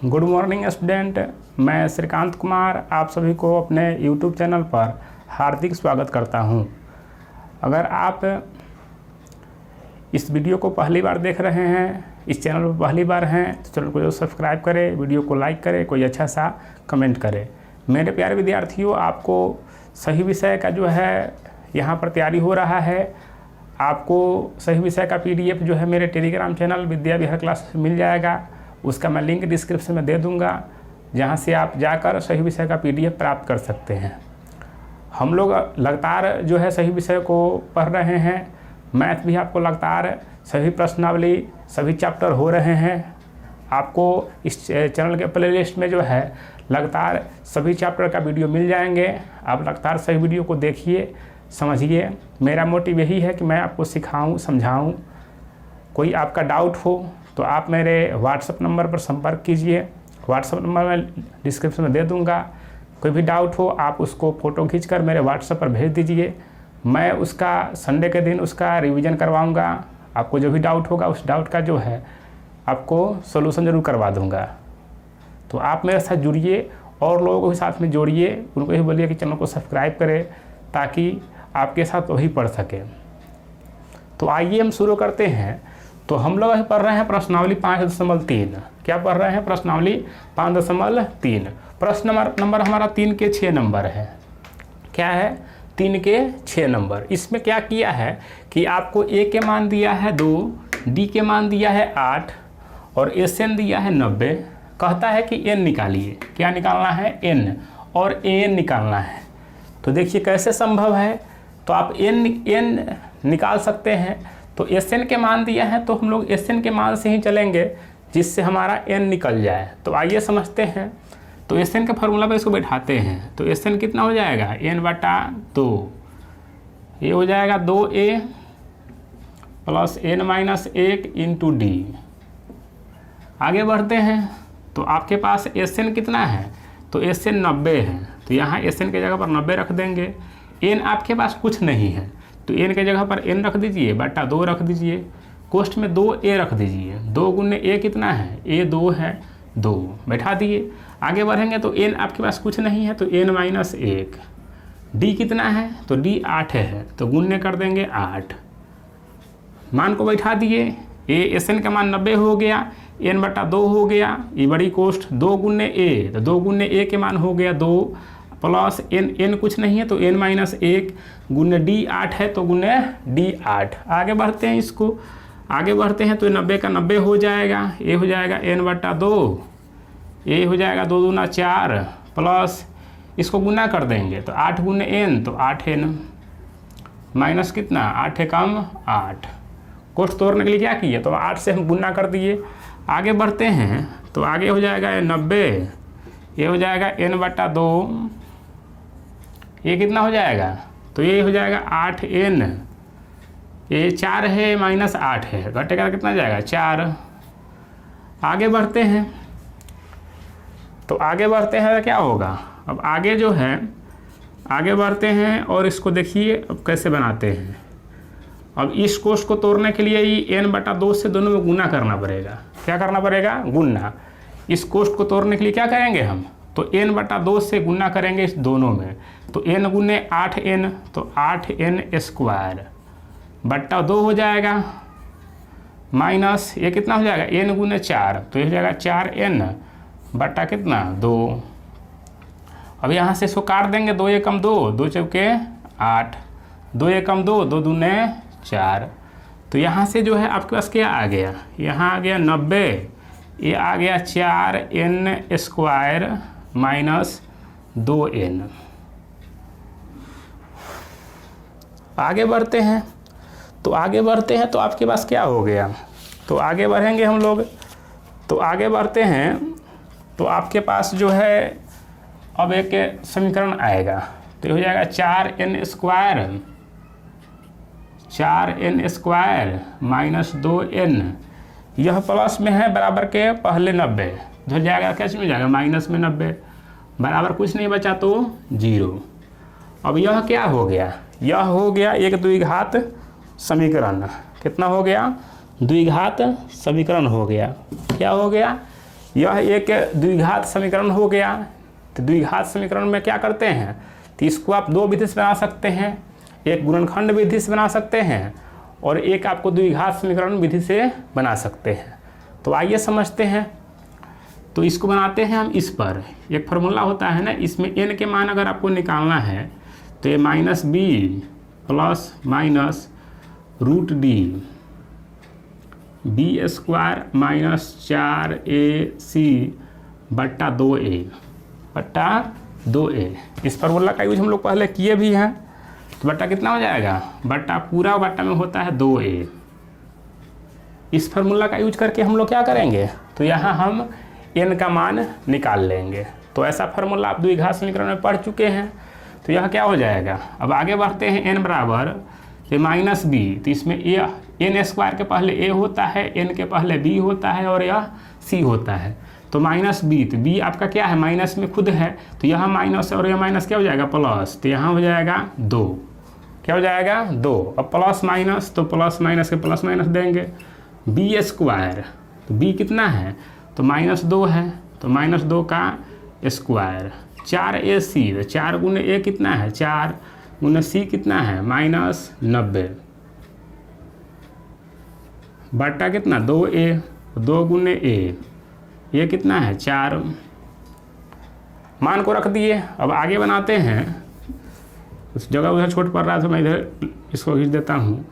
Good morning student, मैं श्रीकांत कुमार आप सभी को अपने YouTube चैनल पर हार्दिक स्वागत करता हूं। अगर आप इस वीडियो को पहली बार देख रहे हैं, इस चैनल पर पहली बार हैं, तो चैनल को जो सब्सक्राइब करें, वीडियो को लाइक करें, कोई अच्छा सा कमेंट करें। मेरे प्यारे विद्यार्थियों, आपको सही विषय का जो है यहाँ पर तैयारी हो रहा है। आपको सही विषय का PDF जो है मेरे Telegram channel Vidya Vihar class मिल जाएगा। उसका मैं लिंक डिस्क्रिप्शन में दे दूंगा, जहां से आप जाकर सही विषय का PDF प्राप्त कर सकते हैं। हम लोग लगातार जो है सही विषय को पढ़ रहे हैं। मैथ भी आपको लगातार सभी प्रश्नावली सभी चैप्टर हो रहे हैं। आपको इस चैनल के प्लेलिस्ट में जो है लगातार सभी चैप्टर का वीडियो मिल जाएंगे। आप लगातार सही वीडियो को देखिए, समझिए। मेरा मोटिव यही है कि मैं आपको सिखाऊं, समझाऊं। कोई आपका डाउट हो तो आप मेरे व्हाट्सएप नंबर पर संपर्क कीजिए। व्हाट्सएप नंबर मैं डिस्क्रिप्शन में दे दूंगा। कोई भी डाउट हो आप उसको फ़ोटो खींचकर मेरे व्हाट्सएप पर भेज दीजिए। मैं उसका संडे के दिन उसका रिवीजन करवाऊंगा। आपको जो भी डाउट होगा उस डाउट का जो है आपको सोल्यूशन ज़रूर करवा दूंगा। तो आप मेरे साथ जुड़िए और लोगों को भी साथ में जोड़िए। उनको भी बोलिए कि चैनल को सब्सक्राइब करें ताकि आपके साथ वही पढ़ सके। तो आइए हम शुरू करते हैं। तो हम लोग अभी पढ़ रहे हैं प्रश्नावली 5.3। क्या पढ़ रहे हैं? प्रश्नावली 5.3। प्रश्न नंबर हमारा 3 के 6 नंबर है। क्या है? 3 के 6 नंबर। इसमें क्या किया है कि आपको A के मान दिया है 2, D के मान दिया है 8 और SN दिया है 90। कहता है कि N निकालिए। क्या निकालना है? N और AN निकालना है। तो देखिए कैसे संभव है। तो आप N निकाल सकते हैं। तो SN के मान दिया है तो हम लोग SN के मान से ही चलेंगे जिससे हमारा N निकल जाए। तो आइए समझते हैं। तो SN के फार्मूला पर इसको बैठाते हैं। तो SN कितना हो जाएगा? N/2। ये हो जाएगा 2A plus N-1 into D। आगे बढ़ते हैं। तो आपके पास SN कितना है? तो SN 90 है। तो यहाँ SN के जगह पर 90 रख देंगे। N आपके पास कुछ नहीं है तो N के जगह पर N रख दीजिए, बटा 2 रख दीजिए। कोष्ठ में 2A रख दीजिए। 2 गुने A कितना है? A 2 है, 2 बैठा दिए। आगे बढ़ेंगे तो N आपके पास कुछ नहीं है तो N-1। D कितना है? तो D 8 है तो गुने कर देंगे 8। मान को बैठा दिए। SN का मान 90 हो गया, N/2 हो गया। ये बड़ी कोष्ठ 2 गुने A, तो 2 गुने A के मान हो गया 2 प्लस N कुछ नहीं है तो N-1 गुने D 8 है तो गुने D 8। आगे बढ़ते हैं। इसको आगे बढ़ते हैं तो 90 का 90 हो जाएगा। ये हो जाएगा N/2। ये हो जाएगा 2 दूना 4 प्लस इसको गुना कर देंगे तो 8 गुने N तो 8N माइनस कितना? 8 एकम 8। कोष्ठ तोड़ने के लिए क्या किए? तो 8 से हम गुना कर दिए। आगे बढ़ते हैं तो आगे हो जाएगा 90। ये हो जाएगा N/2। ये कितना हो जाएगा? तो ये हो जाएगा 8N। ये 4 है माइनस 8 है, घटेगा कितना जाएगा? 4। आगे बढ़ते हैं। तो आगे बढ़ते हैं तो क्या होगा? अब आगे जो है आगे बढ़ते हैं और इसको देखिए अब कैसे बनाते हैं। अब इस कोष्ठ को तोड़ने के लिए ये N/2 से दोनों में गुना करना पड़ेगा। क्या करना पड़ेगा? गुना। इस कोष्ठ को तोड़ने के लिए क्या करेंगे हम? तो N/2 से गुना करेंगे इस दोनों में। तो N गुने 8N तो 8N² बट्टा 2 हो जाएगा माइनस ये कितना हो जाएगा? N गुने 4 तो ये हो जाएगा 4N बट्टा कितना? 2। अब यहाँ से इसको काट देंगे। 2 एकम 2, 2 चौके 8, 2 एकम 2, 2 दूने 4। तो यहाँ से जो है आपके पास क्या आ गया? यहाँ आ गया 90। ये आ गया 4N² माइनस 2N। आगे बढ़ते हैं। तो आगे बढ़ते हैं तो आपके पास क्या हो गया? तो आगे बढ़ेंगे हम लोग। तो आगे बढ़ते हैं तो आपके पास जो है अब एक समीकरण आएगा। तो ये हो जाएगा 4N² माइनस 2N। यह प्लस में है बराबर के पहले 90 धर जाएगा। कैसे में जाएगा? माइनस में 90 बराबर कुछ नहीं बचा तो 0। अब यह क्या हो गया? यह हो गया एक द्विघात समीकरण। कितना हो गया? द्विघात समीकरण हो गया। क्या हो गया? यह एक द्विघात समीकरण हो गया। तो द्विघात समीकरण में क्या करते हैं, तो इसको आप दो विधि से बना सकते हैं, एक गुणनखंड विधि से बना सकते हैं और एक आपको द्विघात समीकरण विधि से बना सकते हैं। तो आइए समझते हैं। तो इसको बनाते हैं हम इस पर। एक फार्मूला होता है ना, इसमें n के मान अगर आपको निकालना है तो ये -b plus minus √d b² minus 4ac बट्टा 2a इस फार्मूला का यूज हम लोग पहले किए भी हैं। तो बट्टा कितना हो जाएगा, बट्टा पूरा बट्टा में होता है 2a। इस फार्मूला का यूज करके हम लोग क्या करेंगे, तो यहाँ हम n का मान निकाल लेंगे। तो ऐसा फार्मूला आप द्विघात समीकरण में पढ़ चुके हैं। तो यह क्या हो जाएगा, अब आगे बढ़ते हैं। n बराबर तो -b, तो इसमें n² के पहले a होता है, n के पहले b होता है और यह c होता है। तो -b, तो b आपका क्या है, माइनस में खुद है, तो यहाँ माइनस और यह माइनस क्या हो जाएगा, प्लस। तो यहाँ हो जाएगा 2, क्या हो जाएगा 2। अब प्लस माइनस, तो प्लस माइनस के प्लस माइनस देंगे। b², तो b कितना है, तो -2 है, तो -2 का स्क्वायर। 4ac, तो 4 गुने a कितना है, 4 गुने c कितना है, -90 बट्टा कितना 2a, 2 गुने a, ये कितना है 4। मान को रख दिए। अब आगे बनाते हैं। उस जगह उधर छोट पड़ रहा था, मैं इधर इसको खींच देता हूँ।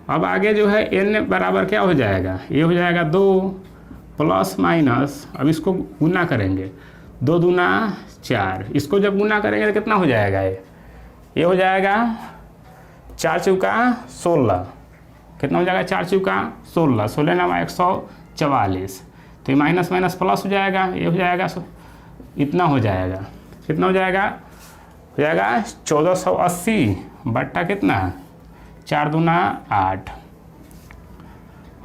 अब आगे जो है n बराबर क्या हो जाएगा, ये हो जाएगा 2 प्लस माइनस, अब इसको गुना करेंगे, 2 दूना 4, इसको जब गुना करेंगे तो कितना हो जाएगा, ये हो जाएगा 4 चौका 16, कितना हो जाएगा 4 चौका 16, 16 नामा 144, तो ये माइनस माइनस प्लस हो जाएगा, ये हो जाएगा इतना हो जाएगा, कितना हो जाएगा 1480 बट्टा कितना 4 दूना 8।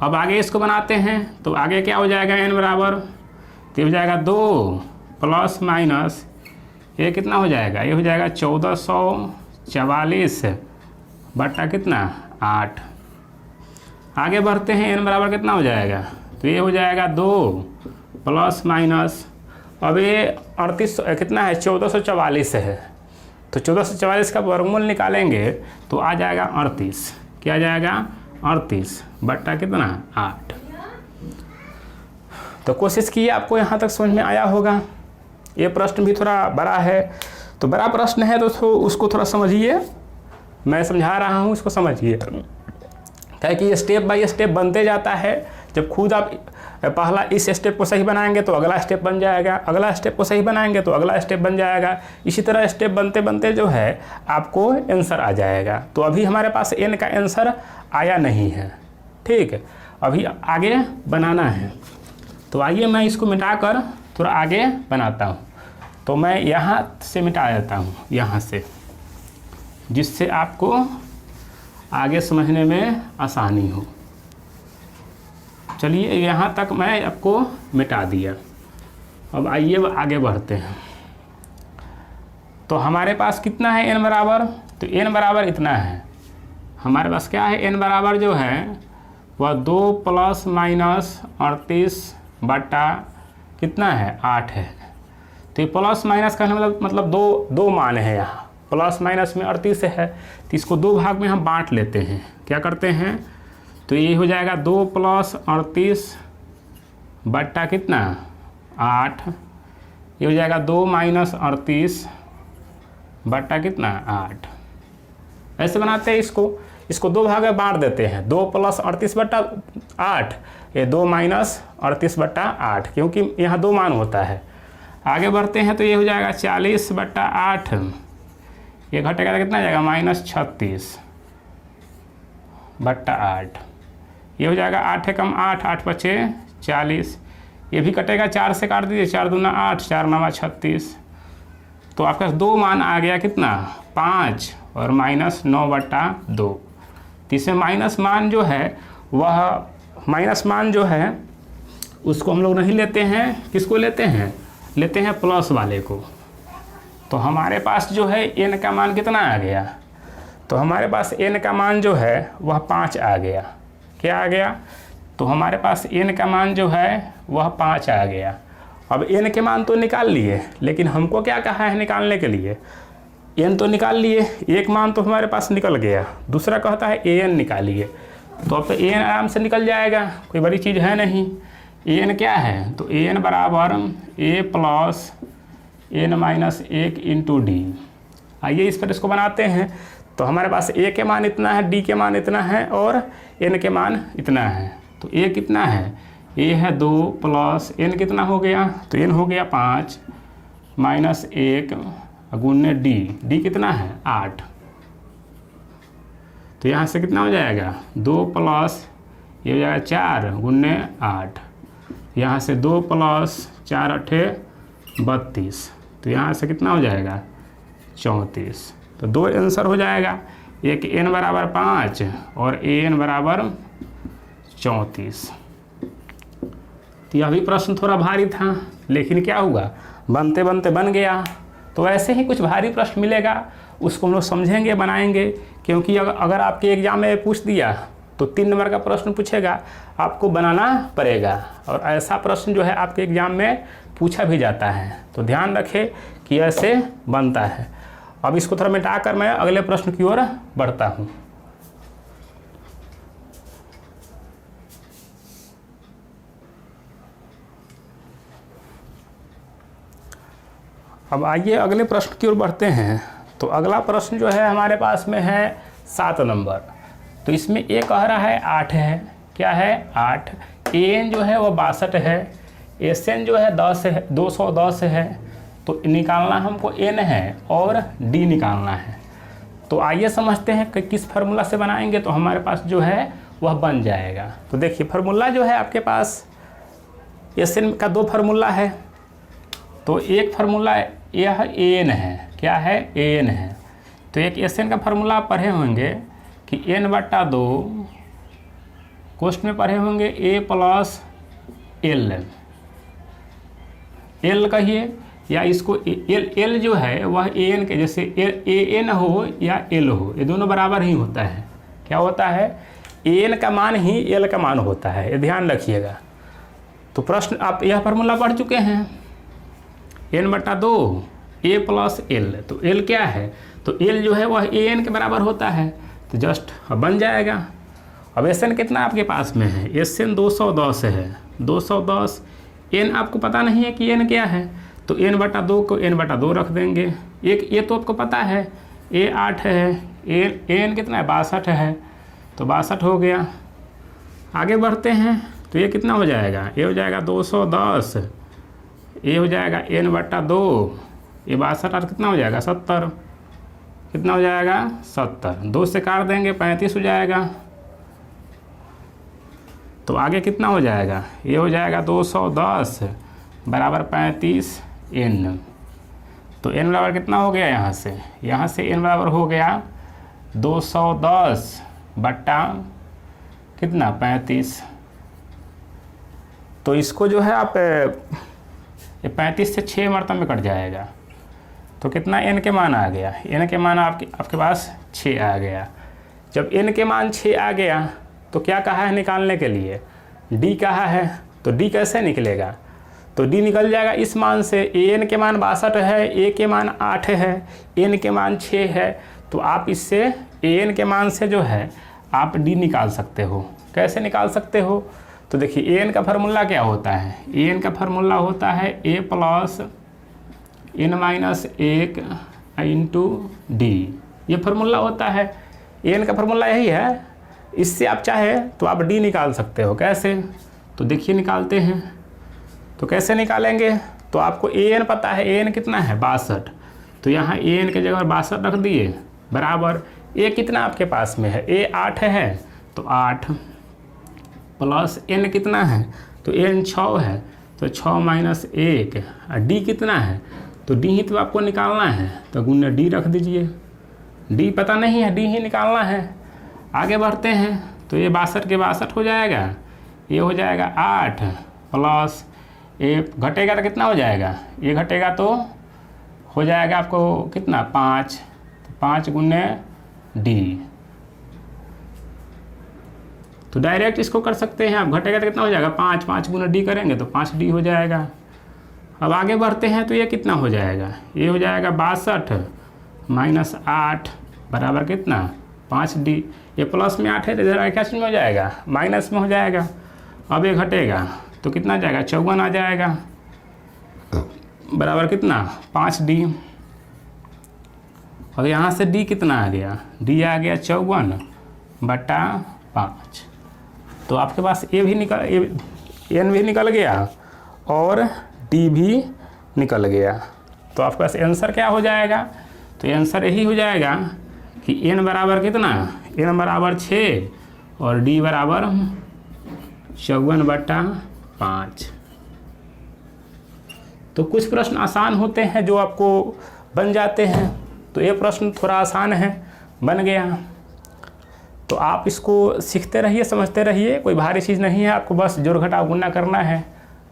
अब आगे इसको बनाते हैं। तो आगे क्या हो जाएगा, n बराबर तो हो जाएगा 2 प्लस माइनस ये कितना हो जाएगा, ये हो जाएगा 1444 बट्टा कितना 8। आगे बढ़ते हैं। n बराबर कितना हो जाएगा, तो ये हो जाएगा 2 प्लस माइनस, अब ये 38 कितना है 1444 है, तो 1444 का वर्गमूल निकालेंगे तो आ जाएगा 38, क्या आ जाएगा 38 बट्टा कितना 8। तो कोशिश कीजिए, आपको यहाँ तक समझ में आया होगा। ये प्रश्न भी थोड़ा बड़ा है, तो बड़ा प्रश्न है तो उसको थोड़ा समझिए, मैं समझा रहा हूँ इसको समझिए, क्या कि ये स्टेप बाय स्टेप बनते जाता है। जब खुद आप पहला इस स्टेप को सही बनाएंगे तो अगला स्टेप बन जाएगा, अगला स्टेप को सही बनाएंगे तो अगला स्टेप बन जाएगा। इसी तरह स्टेप बनते बनते जो है आपको आंसर आ जाएगा। तो अभी हमारे पास n का आंसर आया नहीं है, ठीक है, अभी आगे बनाना है। तो आइए मैं इसको मिटाकर थोड़ा आगे बनाता हूँ। तो मैं यहाँ से मिटा देता हूँ, यहाँ से, जिससे आपको आगे समझने में आसानी हो। चलिए यहाँ तक मैं आपको मिटा दिया। अब आइए आगे बढ़ते हैं। तो हमारे पास कितना है n बराबर, तो n बराबर इतना है हमारे पास, क्या है n बराबर जो है वह 2 प्लस माइनस 38 बटा कितना है 8 है। तो ये प्लस माइनस का मतलब दो मान है, यहाँ प्लस माइनस में 38 है, तो इसको 2 भाग में हम बांट लेते हैं। क्या करते हैं, तो ये हो जाएगा 2 प्लस 38 बट्टा कितना 8, ये हो जाएगा 2 माइनस 38 बट्टा कितना 8। ऐसे बनाते हैं इसको 2 भाग में बांट देते हैं, 2 प्लस 38 बट्टा 8, ये 2 माइनस 38 बट्टा 8, क्योंकि यहाँ 2 मान होता है। आगे बढ़ते हैं तो ये हो जाएगा 40 बट्टा 8, ये घटेगा तो कितना आ जाएगा -36 बट्टा 8, ये हो जाएगा 8 है कम 8, 8 बचे 40, ये भी कटेगा 4 से काट दीजिए, 4 दूना 8, 4 नामा 36। तो आपका 2 मान आ गया कितना 5 और -9 बट्टा 2। तो इसमें माइनस मान जो है वह उसको हम लोग नहीं लेते हैं, किसको लेते हैं, लेते हैं प्लस वाले को। तो हमारे पास जो है n का मान कितना आ गया, तो हमारे पास n का मान जो है वह 5 आ गया। क्या आ गया, तो हमारे पास n का मान जो है वह 5 आ गया। अब n के मान तो निकाल लिए, लेकिन हमको क्या कहा है निकालने के लिए, n तो निकाल लिए, एक मान तो हमारे पास निकल गया, दूसरा कहता है an निकालिए। तो अब तो an आराम से निकल जाएगा, कोई बड़ी चीज़ है नहीं। an क्या है, तो an बराबर a plus n minus 1 into D. आइए इस पर इसको बनाते हैं। तो हमारे पास a के मान इतना है, d के मान इतना है और n के मान इतना है। तो a कितना है, a है 2 प्लस n कितना हो गया, तो n हो गया 5 माइनस 1 गुने d कितना है 8। तो यहाँ से कितना हो जाएगा 2 प्लस ये हो जाएगा 4 गुने 8, यहाँ से 2 प्लस 4 8 32, तो यहाँ से कितना हो जाएगा 34। तो 2 आंसर हो जाएगा, एक n बराबर 5 और an बराबर 34। तो यह भी प्रश्न थोड़ा भारी था, लेकिन क्या हुआ बनते बनते बन गया। तो ऐसे ही कुछ भारी प्रश्न मिलेगा, उसको हम लोग समझेंगे, बनाएंगे। क्योंकि अगर आपके एग्जाम में पूछ दिया तो 3 नंबर का प्रश्न पूछेगा, आपको बनाना पड़ेगा। और ऐसा प्रश्न जो है आपके एग्जाम में पूछा भी जाता है। तो ध्यान रखें कि ऐसे बनता है। अब इसको थोड़ा मिटाकर मैं अगले प्रश्न की ओर बढ़ता हूँ। अब आइए अगले प्रश्न की ओर बढ़ते हैं। तो अगला प्रश्न जो है हमारे पास में है 7 नंबर। तो इसमें a कह रहा है 8 है, क्या है 8, an जो है वो 62 है, sn जो है 10 है, 210 है। तो निकालना हमको n है और d निकालना है। तो आइए समझते हैं कि किस फार्मूला से बनाएंगे तो हमारे पास जो है वह बन जाएगा। तो देखिए फार्मूला जो है आपके पास sn का 2 फार्मूला है। तो एक फार्मूला यह an है, क्या है an है। तो एक sn का फार्मूला आप पढ़े होंगे कि n/2 कोष्ठ में पढ़े होंगे a प्लस l कहिए, या इसको l जो है वह an के जैसे an हो या l हो, ये दोनों बराबर ही होता है। क्या होता है, an का मान ही l का मान होता है, ये ध्यान रखिएगा। तो प्रश्न आप यह फार्मूला पढ़ चुके हैं, n/2 a प्लस l। तो l क्या है, तो l जो है वह an के बराबर होता है। तो जस्ट बन जाएगा। अब sn कितना आपके पास में है, sn 210 है, 210। n आपको पता नहीं है कि n क्या है, तो n/2 को n/2 रख देंगे। एक ये तो आपको पता है a 8 है, an कितना है 62 है, तो 62 हो गया। आगे बढ़ते हैं तो ये कितना हो जाएगा, ये हो जाएगा 210, ये हो जाएगा n/2, ये 62 और कितना हो जाएगा 70, कितना हो जाएगा 70, 2 से काट देंगे 35 हो जाएगा। तो आगे कितना हो जाएगा, ये हो जाएगा 210 बराबर 35 n। तो n बराबर कितना हो गया, यहाँ से n बराबर हो गया 210 बट्टा कितना 35। तो इसको जो है आप ये 35 से 6 मरतबे में कट जाएगा। तो कितना n के मान आ गया, n के मान आपके पास 6 आ गया। जब n के मान 6 आ गया तो क्या कहा है निकालने के लिए, d कहा है। तो d कैसे निकलेगा, तो d निकल जाएगा इस मान से। an के मान 62 है, a के मान 8 है, n के मान 6 है। तो आप इससे an के मान से जो है आप d निकाल सकते हो। कैसे निकाल सकते हो, तो देखिए an का फार्मूला क्या होता है, an का फार्मूला होता है a plus n-1 into D, ये फार्मूला होता है। an का फार्मूला यही है। इससे आप चाहे तो आप d निकाल सकते हो। कैसे, तो देखिए निकालते हैं। तो कैसे निकालेंगे, तो आपको an पता है, an कितना है 62। तो यहाँ an के जगह 62 रख दिए बराबर a कितना आपके पास में है, a 8 है, तो 8 प्लस n कितना है, तो n 6 है, तो 6 माइनस 1। और d कितना है, तो d ही तो आपको निकालना है, तो गुना d रख दीजिए। d पता नहीं है, d ही निकालना है। आगे बढ़ते हैं तो ये 62 के 62 हो जाएगा, ये हो जाएगा 8 प्लस ये घटेगा तो कितना हो जाएगा, ये घटेगा तो हो जाएगा आपको कितना 5, तो 5 गुने d। तो डायरेक्ट इसको कर सकते हैं आप, घटेगा तो कितना हो जाएगा 5, 5 गुना d करेंगे तो 5d हो जाएगा। अब आगे बढ़ते हैं तो ये कितना हो जाएगा, ये हो जाएगा 62 माइनस 8 बराबर कितना 5D। ये प्लस में 8 है तो इधर क्या चीज़ में हो जाएगा, माइनस में हो जाएगा। अब ये घटेगा तो कितना जाएगा, 54 आ जाएगा बराबर कितना 5D। और यहाँ से D कितना आ गया, D आ गया 54/5। तो आपके पास N भी निकल गया और D भी निकल गया। तो आपके पास आंसर क्या हो जाएगा, तो आंसर यही हो जाएगा कि N बराबर कितना, N बराबर 6 और D बराबर 54/5। तो कुछ प्रश्न आसान होते हैं जो आपको बन जाते हैं, तो ये प्रश्न थोड़ा आसान है, बन गया। तो आप इसको सीखते रहिए, समझते रहिए, कोई भारी चीज़ नहीं है, आपको बस जोड़ घटाव गुणा करना है,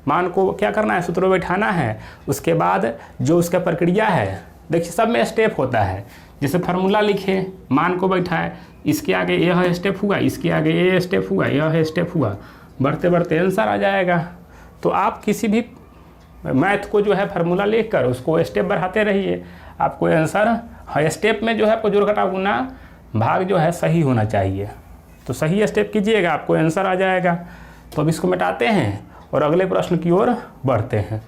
मान को क्या करना है, सूत्रों बैठाना है। उसके बाद जो उसका प्रक्रिया है, देखिए सब में स्टेप होता है। जैसे फार्मूला लिखे, मान को बैठाए, इसके आगे यह स्टेप हुआ, इसके आगे ये स्टेप हुआ, यह स्टेप हुआ, बढ़ते बढ़ते आंसर आ जाएगा। तो आप किसी भी मैथ को जो है फार्मूला लिख कर उसको स्टेप बढ़ाते रहिए, आपको आंसर हर स्टेप में जो है आपको जोड़ घटाव गुना भाग जो है सही होना चाहिए। तो सही स्टेप कीजिएगा, आपको आंसर आ जाएगा। तो अब इसको मिटाते हैं और अगले प्रश्न की ओर बढ़ते हैं।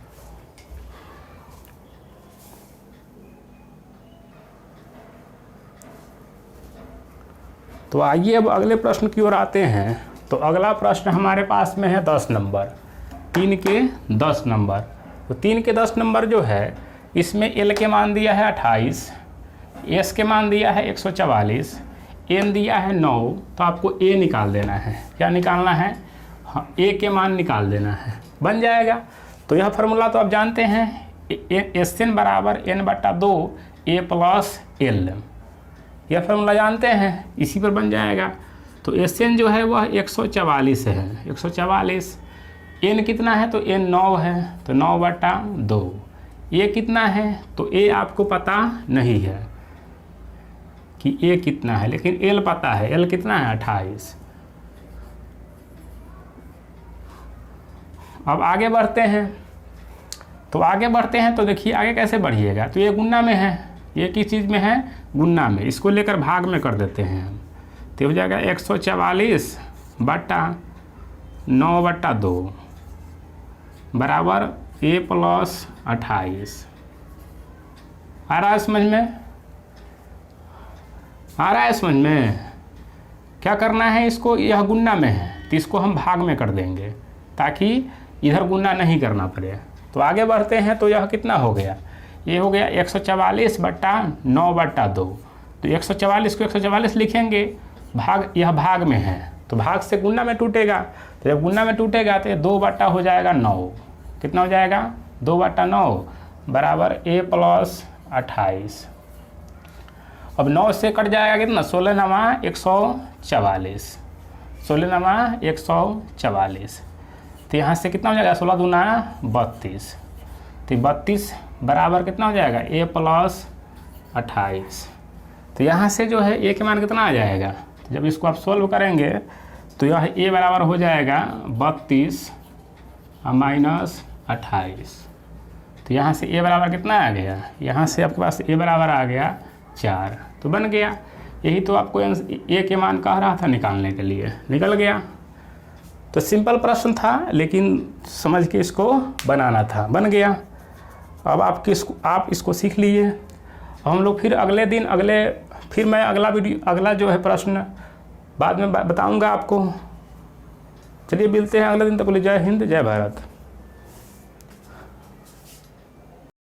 तो आइए अब अगले प्रश्न की ओर आते हैं। तो अगला प्रश्न हमारे पास में है 10 नंबर, 3 के 10 नंबर। तो 3 के 10 नंबर जो है, इसमें L के मान दिया है 28, S के मान दिया है 144, N दिया है 9। तो आपको A निकाल देना है। क्या निकालना है, हाँ A के मान निकाल देना है, बन जाएगा। तो यह फार्मूला तो आप जानते हैं, SN बराबर N/2 A प्लस L, यह फार्मूला जानते हैं, इसी पर बन जाएगा। तो SN जो है वह 144 है, 144। N कितना है, तो N 9 है, तो 9/2। A कितना है, तो A आपको पता नहीं है कि A कितना है, लेकिन L पता है। L कितना है, 28। अब आगे बढ़ते हैं। तो आगे बढ़ते हैं तो देखिए आगे कैसे बढ़िएगा। तो ये गुणा में है, ये किस चीज़ में है, गुणा में। इसको लेकर भाग में कर देते हैं हम। तो हो जाएगा 144/9/2 बराबर A प्लस 28। आ रहा है समझ में, आ रहा है समझ में। क्या करना है, इसको यह गुणा में है तो इसको हम भाग में कर देंगे ताकि इधर गुणा नहीं करना पड़े। तो आगे बढ़ते हैं। तो यह कितना हो गया, ये हो गया 144/9/2। तो 144 को 144 लिखेंगे, भाग यह भाग में है तो भाग से गुणा में टूटेगा। तो जब गुणा में टूटेगा तो ये 2 हो जाएगा 9। कितना हो जाएगा, 2/9 बराबर A प्लस 28। अब 9 से कट जाएगा कितना, 16 × 144, 16 × 144। तो यहाँ से कितना हो जाएगा, 16 दूना 32। तो 32 बराबर कितना हो जाएगा, A प्लस 28। तो यहाँ से जो है A के मान कितना आ जाएगा, तो जब इसको आप सोल्व करेंगे तो यह A बराबर हो जाएगा 32 माइनस 28। तो यहाँ से A बराबर कितना आ गया, यहाँ से आपके पास A बराबर आ गया 4। तो बन गया। यही तो आपको A के मान कह रहा था निकालने के लिए, निकल गया। तो सिंपल प्रश्न था लेकिन समझ के इसको बनाना था, बन गया। अब आप इसको सीख लीजिए। हम लोग फिर अगले दिन फिर मैं अगला जो है प्रश्न बाद में बताऊंगा आपको। चलिए मिलते हैं अगले दिन, तक के लिए जय हिंद जय भारत।